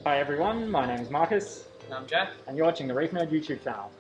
Hi everyone, my name is Marcus. And I'm Jack. And you're watching the Reef Nerd YouTube channel.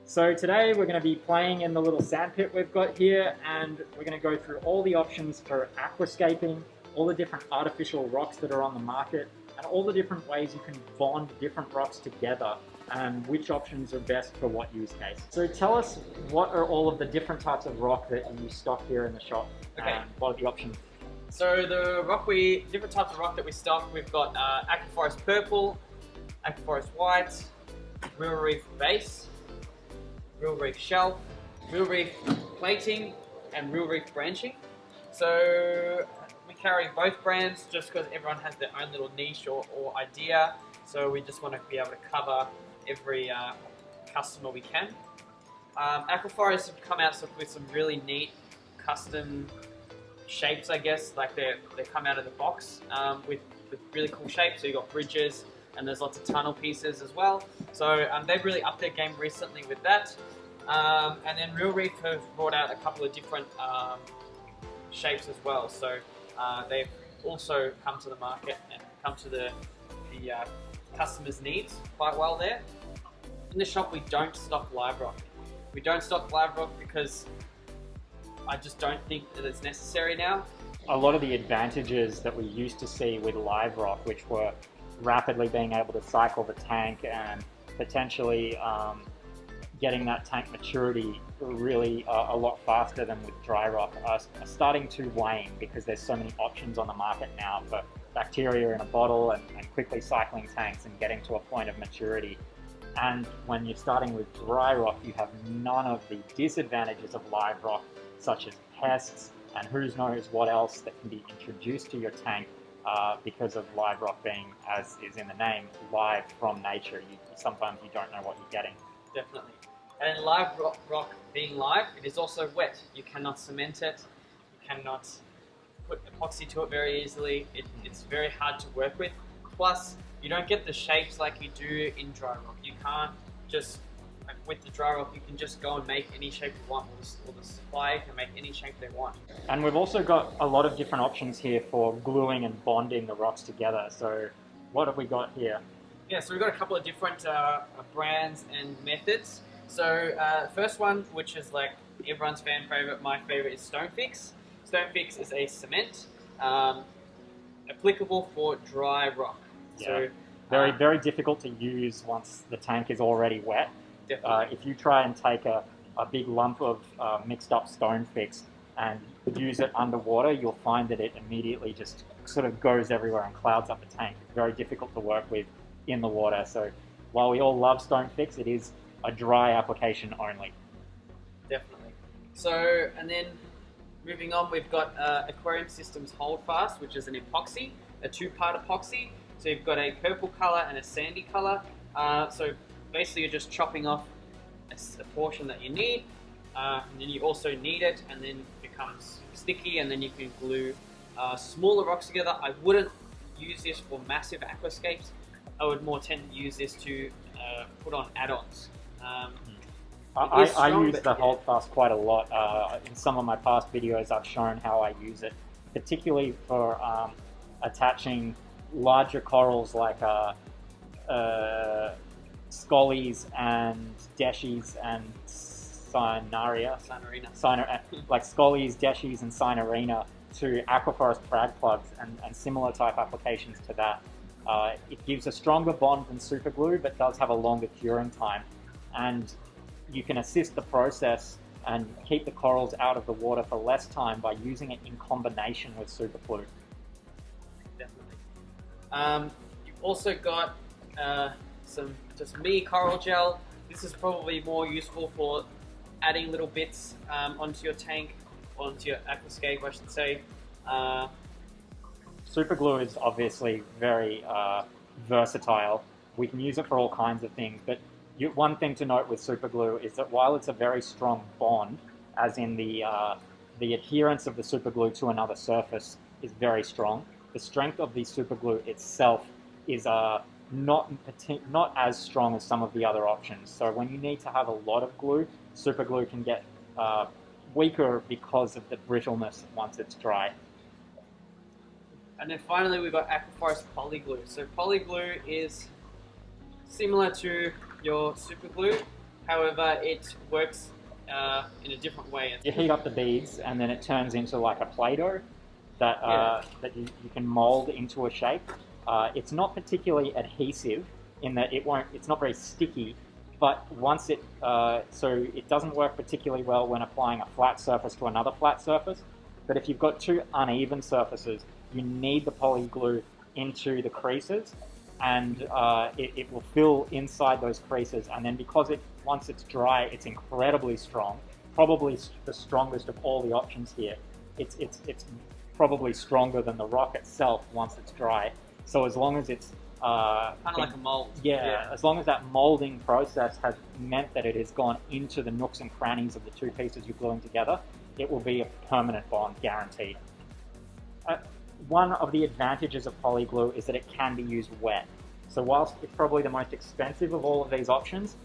So today we're going to be playing in the little sandpit we've got here, and we're going to go through all the options for aquascaping, all the different artificial rocks that are on the market, and all the different ways you can bond different rocks together, and which options are best for what use case. So tell us, what are all of the different types of rock that you stock here in the shop, and what are the options? So the different types of rock that we stock, we've got Aqua Purple, Aqua White, Real Reef Base, Real Reef Shelf, Real Reef Plating, and Real Reef Branching. So we carry both brands just because everyone has their own little niche or idea. So we just want to be able to cover every customer we can. Aquaforest have come out with some really neat custom shapes, I guess. Like they come out of the box with really cool shapes. So you've got bridges, and there's lots of tunnel pieces as well. So they've really upped their game recently with that. And then Real Reef have brought out a couple of different shapes as well. So they've also come to the market and come to the customers' needs quite well there. In the shop, we don't stock live rock. We don't stock live rock because I just don't think that it's necessary now. A lot of the advantages that we used to see with live rock, which were rapidly being able to cycle the tank and potentially getting that tank maturity really a lot faster than with dry rock, are starting to wane because there's so many options on the market now for bacteria in a bottle and quickly cycling tanks and getting to a point of maturity. And when you're starting with dry rock, you have none of the disadvantages of live rock, such as pests and who knows what else that can be introduced to your tank because of live rock being, as is in the name, live from nature. Sometimes you don't know what you're getting. Definitely. And live rock being live, it is also wet. You cannot cement it. You cannot put epoxy to it very easily. It's very hard to work with. Plus, you don't get the shapes like you do in dry rock. You can't just, with the dry rock, you can just go and make any shape you want, or the supplier can make any shape they want. And we've also got a lot of different options here for gluing and bonding the rocks together. So what have we got here? Yeah, so we've got a couple of different brands and methods. So first one, which is like everyone's fan favorite, my favorite, is Stonefix. Stonefix is a cement applicable for dry rock. Yeah. So very difficult to use once the tank is already wet. If you try and take a big lump of mixed up Stonefix and use it underwater, you'll find that it immediately just sort of goes everywhere and clouds up the tank. It's very difficult to work with in the water. So while we all love Stonefix, it is a dry application only. Definitely. So, and then moving on, we've got Aquarium Systems Holdfast, which is an epoxy, a two-part epoxy. So you've got a purple color and a sandy color. So basically you're just chopping off a portion that you need, and then you also knead it, and then it becomes sticky, and then you can glue smaller rocks together. I wouldn't use this for massive aquascapes. I would more tend to use this to put on add-ons. I use the Holdfast quite a lot. In some of my past videos, I've shown how I use it, particularly for attaching larger corals like scollies and deshies and Sinarina, like scollies, deshies, and Sinarina to aquaforest frag plugs and similar type applications to that. It gives a stronger bond than super glue, but does have a longer curing time, and you can assist the process and keep the corals out of the water for less time by using it in combination with super glue. Definitely. You've also got some just mini coral gel. This is probably more useful for adding little bits onto your tank, onto your aquascape, I should say. Super glue is obviously very versatile. We can use it for all kinds of things, but one thing to note with super glue is that while it's a very strong bond, as in the adherence of the super glue to another surface is very strong, the strength of the super glue itself is not as strong as some of the other options. So when you need to have a lot of glue, super glue can get weaker because of the brittleness once it's dry. And then finally we've got Aquaforest Polyglue. So Polyglue is similar to your super glue, however it works in a different way. You heat up the beads and then it turns into like a Play-Doh that you can mold into a shape. It's not particularly adhesive in that it's not very sticky, but once so it doesn't work particularly well when applying a flat surface to another flat surface. But if you've got two uneven surfaces, you need the poly glue into the creases, and it will fill inside those creases. And then because once it's dry, it's incredibly strong, probably the strongest of all the options here. It's probably stronger than the rock itself once it's dry. So as long as it's kind of like a mold. Yeah, as long as that molding process has meant that it has gone into the nooks and crannies of the two pieces you're gluing together, it will be a permanent bond, guaranteed. One of the advantages of poly glue is that it can be used wet. So whilst it's probably the most expensive of all of these options,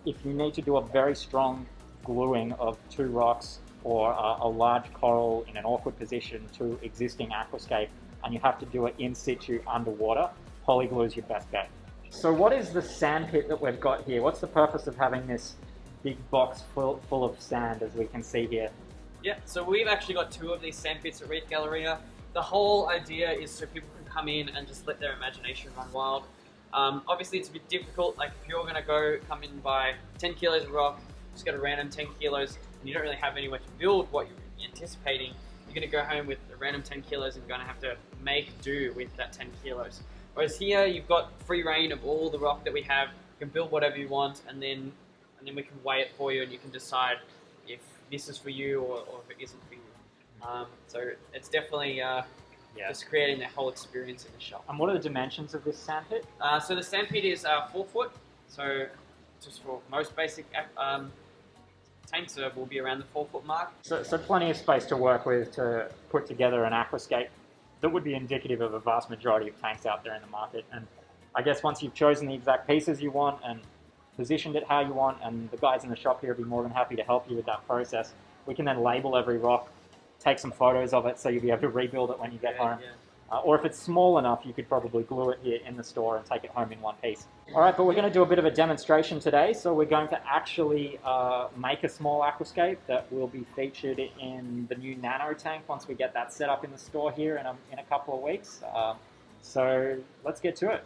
if you need to do a very strong gluing of two rocks or a large coral in an awkward position to existing aquascape, and you have to do it in situ underwater, poly glue is your best bet. So what is the sandpit that we've got here? What's the purpose of having this big box full of sand, as we can see here? Yeah, so we've actually got two of these sandpits at Reef Galleria. The whole idea is so people can come in and just let their imagination run wild. Obviously it's a bit difficult, like if you're gonna come in and buy 10 kilos of rock, just got a random 10 kilos, and you don't really have anywhere to build what you're anticipating, you're gonna go home with a random 10 kilos and you're gonna have to make do with that 10 kilos. Whereas here, you've got free reign of all the rock that we have. You can build whatever you want, and then we can weigh it for you, and you can decide if this is for you or if it isn't for you. So it's definitely just creating that whole experience in the shop. And what are the dimensions of this sandpit? So the sandpit is 4 foot. So just for most basic tanks, will be around the 4 foot mark. So plenty of space to work with to put together an aquascape that would be indicative of a vast majority of tanks out there in the market. And I guess once you've chosen the exact pieces you want and positioned it how you want, and the guys in the shop here will be more than happy to help you with that process, we can then label every rock, take some photos of it so you'll be able to rebuild it when you get home. Yeah. Or if it's small enough, you could probably glue it here in the store and take it home in one piece. All right, but we're going to do a bit of a demonstration today. So we're going to actually make a small aquascape that will be featured in the new nano tank once we get that set up in the store here in a couple of weeks. So let's get to it.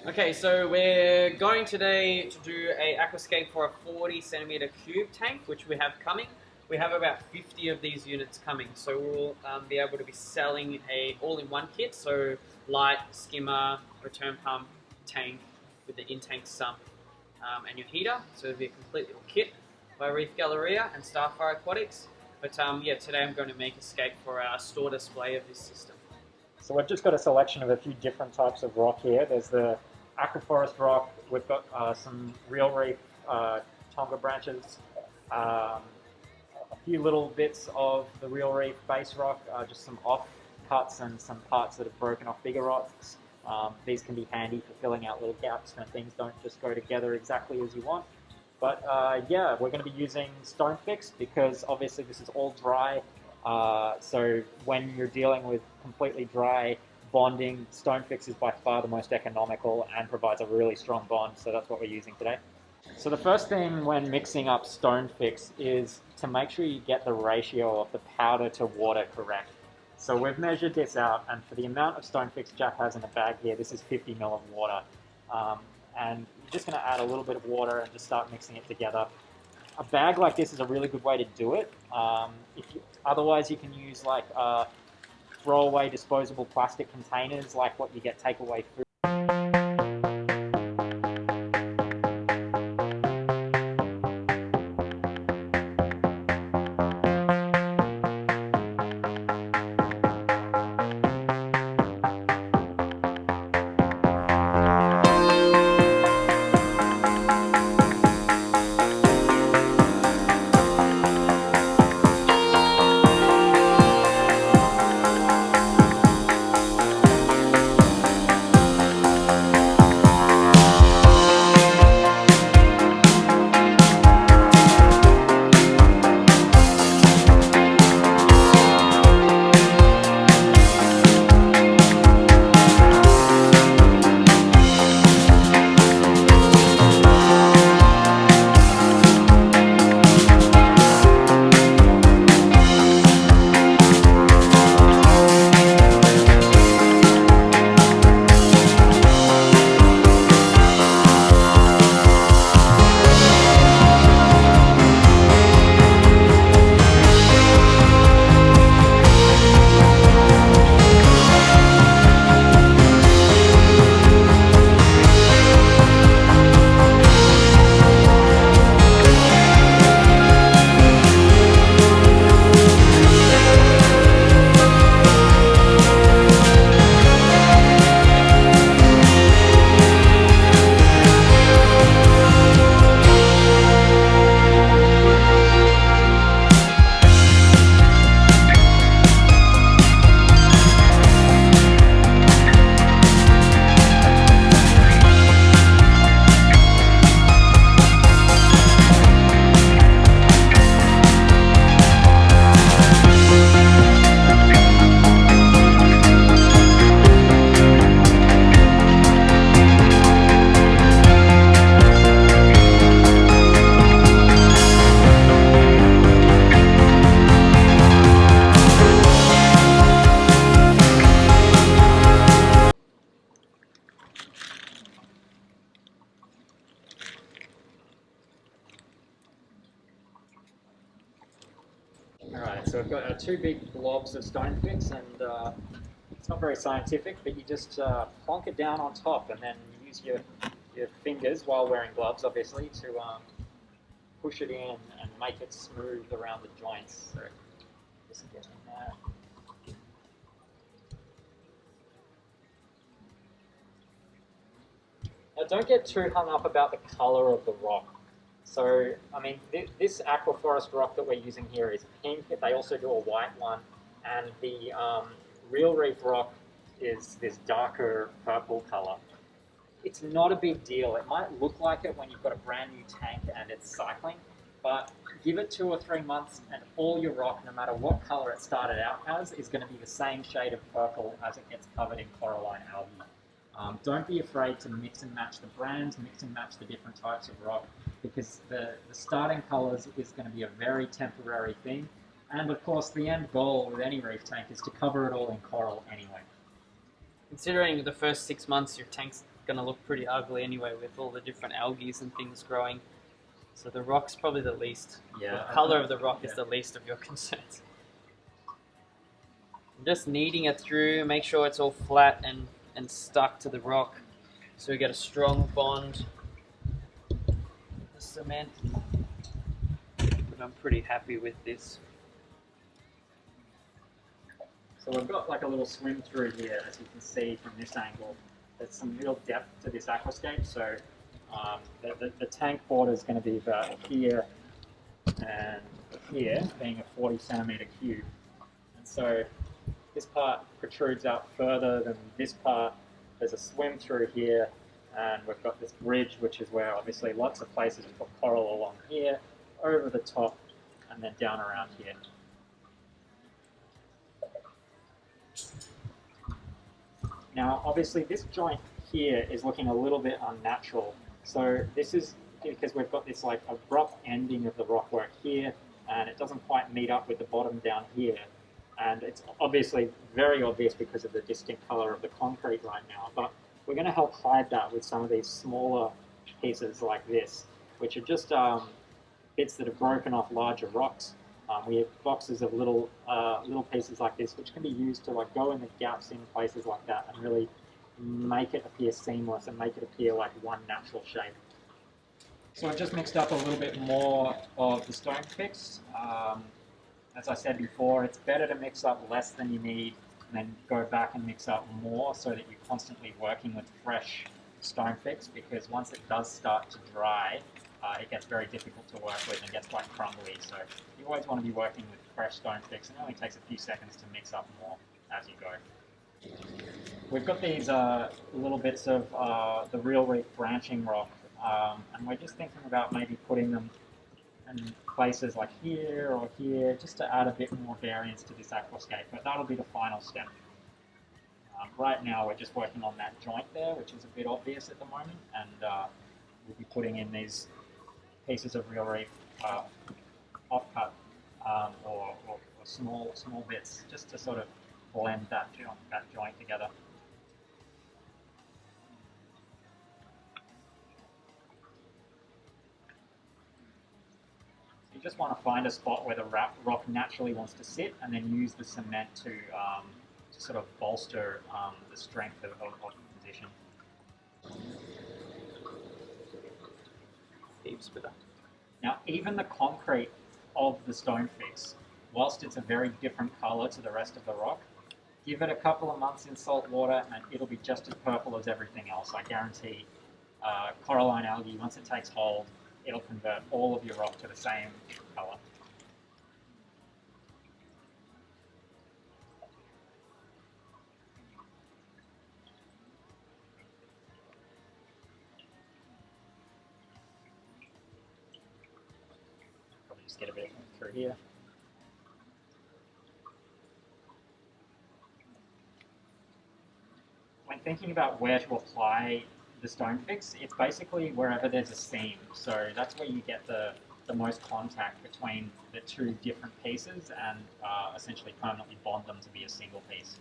Okay, so we're going today to do a aquascape for a 40 centimeter cube tank, which we have coming. We have about 50 of these units coming, so we'll be able to be selling a all-in-one kit, so light, skimmer, return pump, tank with the in-tank sump and your heater, so it'll be a complete little kit by Reef Galleria and Starfire Aquatics. But yeah, today I'm going to make a scape for our store display of this system. So we've just got a selection of a few different types of rock here. There's the Aquaforest rock, we've got some real reef tonga branches, a few little bits of the real reef base rock, just some off cuts and some parts that have broken off bigger rocks. These can be handy for filling out little gaps when things don't just go together exactly as you want. But yeah, we're going to be using stone fix because obviously this is all dry. So when you're dealing with completely dry bonding, stone fix is by far the most economical and provides a really strong bond. So that's what we're using today. So the first thing when mixing up stone fix is to make sure you get the ratio of the powder to water correct. So we've measured this out, and for the amount of stone fix Jack has in the bag here, this is 50 ml of water. And you're just going to add a little bit of water and just start mixing it together. A bag like this is a really good way to do it. Otherwise, you can use like throwaway disposable plastic containers, like what you get takeaway food. Alright, so we've got our two big blobs of stonefish, and it's not very scientific, but you just plonk it down on top and then use your fingers, while wearing gloves obviously, to push it in and make it smooth around the joints. So just get in there. Now don't get too hung up about the colour of the rock. So, I mean, this aqua forest rock that we're using here is pink. They also do a white one, and the real reef rock is this darker purple colour. It's not a big deal. It might look like it when you've got a brand new tank and it's cycling, but give it 2 or 3 months and all your rock, no matter what colour it started out as, is going to be the same shade of purple as it gets covered in coralline algae. Don't be afraid to mix and match the brands, mix and match the different types of rock, because the starting colours is going to be a very temporary thing. And of course, the end goal with any reef tank is to cover it all in coral anyway. Considering the first 6 months, your tank's going to look pretty ugly anyway with all the different algae and things growing. So the rock's probably the least. Yeah, the colour of the rock is the least of your concerns. Just kneading it through, make sure it's all flat and stuck to the rock, so we get a strong bond. The cement, but I'm pretty happy with this. So we've got like a little swim through here, as you can see from this angle. There's some real depth to this aquascape, so the tank border is going to be about here and here, being a 40 centimetre cube. And so this part protrudes out further than this part. There's a swim through here, and we've got this bridge, which is where obviously lots of places to put coral along here, over the top, and then down around here. Now, obviously, this joint here is looking a little bit unnatural. So this is because we've got this like abrupt ending of the rockwork here, and it doesn't quite meet up with the bottom down here. And it's obviously very obvious because of the distinct colour of the concrete right now. But we're going to help hide that with some of these smaller pieces like this, which are just bits that have broken off larger rocks. We have boxes of little pieces like this, which can be used to like go in the gaps in places like that and really make it appear seamless and make it appear like one natural shape. So I've just mixed up a little bit more of the stone fix. As I said before, it's better to mix up less than you need and then go back and mix up more so that you're constantly working with fresh stone fix, because once it does start to dry, it gets very difficult to work with and gets quite crumbly. So you always want to be working with fresh stone fix, and it only takes a few seconds to mix up more as you go. We've got these little bits of the real reef branching rock, and we're just thinking about maybe putting them in places like here or here, just to add a bit more variance to this aquascape, but that'll be the final step. Right now we're just working on that joint there, which is a bit obvious at the moment, and we'll be putting in these pieces of real reef offcut or small bits, just to sort of blend that joint together. You just want to find a spot where the rock naturally wants to sit, and then use the cement to sort of bolster the strength of the position. Heaps better. Now, even the concrete of the stone fix, whilst it's a very different colour to the rest of the rock, give it a couple of months in salt water and it'll be just as purple as everything else. I guarantee. Coralline algae, once it takes hold, it'll convert all of your rock to the same colour. Probably just get a bit through here. When thinking about where to apply the stone fix, it's basically wherever there's a seam. So that's where you get the most contact between the two different pieces and essentially permanently bond them to be a single piece.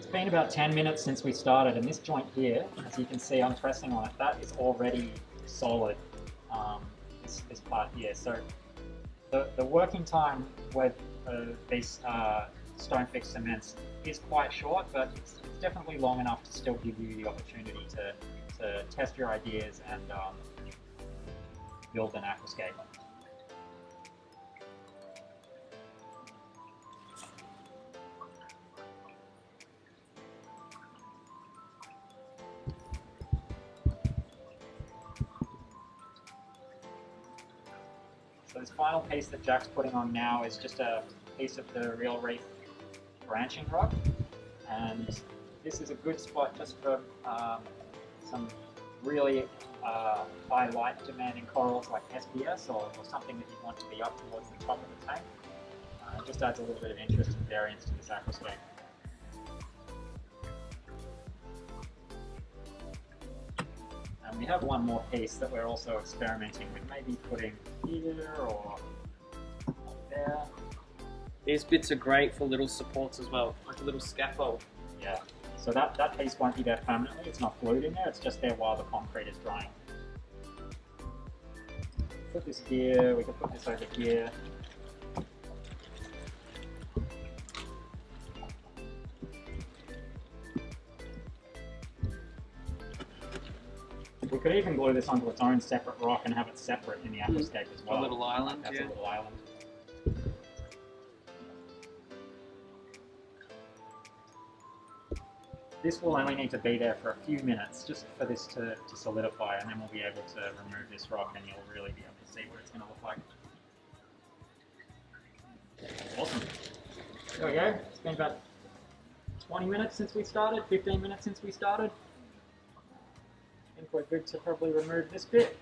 It's been about 10 minutes since we started, and this joint here, as you can see, I'm pressing on it, that is already solid, this part here. So the working time with these stone fixed cements is quite short, but it's definitely long enough to still give you the opportunity to test your ideas and build an aquascape. So this final piece that Jack's putting on now is just a piece of the Real Reef branching rod, and this is a good spot just for some really high light demanding corals like SPS or something that you want to be up towards the top of the tank. It just adds a little bit of interest and variance to this aquascape. And we have one more piece that we're also experimenting with, maybe putting here or there. These bits are great for little supports as well, like a little scaffold. Yeah, so that piece won't be there permanently, it's not glued in there, it's just there while the concrete is drying. Put this here, we can put this over here. We could even glue this onto its own separate rock and have it separate in the aquascape as well. A little island, That's yeah. a little island. This will only need to be there for a few minutes, just for this to solidify, and then we'll be able to remove this rock and you'll really be able to see what it's going to look like. Awesome. There we go. It's been about 20 minutes since we started, 15 minutes since we started. I think we're good to probably remove this bit.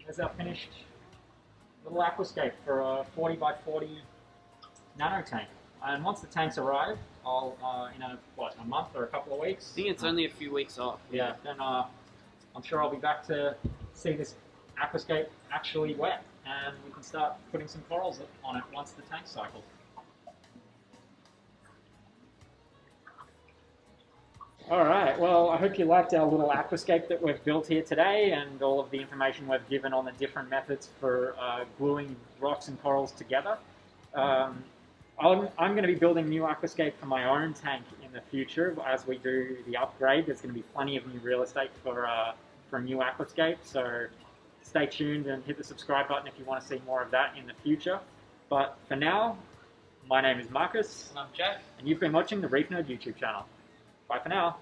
There's our finished little aquascape for a 40 by 40 nano tank. And once the tanks arrive, I'll in a month or a couple of weeks. I think it's only a few weeks off. Yeah, then I'm sure I'll be back to see this aquascape actually wet, and we can start putting some corals on it once the tank cycles. Alright, well I hope you liked our little aquascape that we've built here today and all of the information we've given on the different methods for gluing rocks and corals together. I'm going to be building a new aquascape for my own tank in the future as we do the upgrade. There's going to be plenty of new real estate for a new aquascape, so stay tuned and hit the subscribe button if you want to see more of that in the future. But for now, my name is Marcus. And I'm Jack. And you've been watching the Reef Nerd YouTube channel. Bye for now.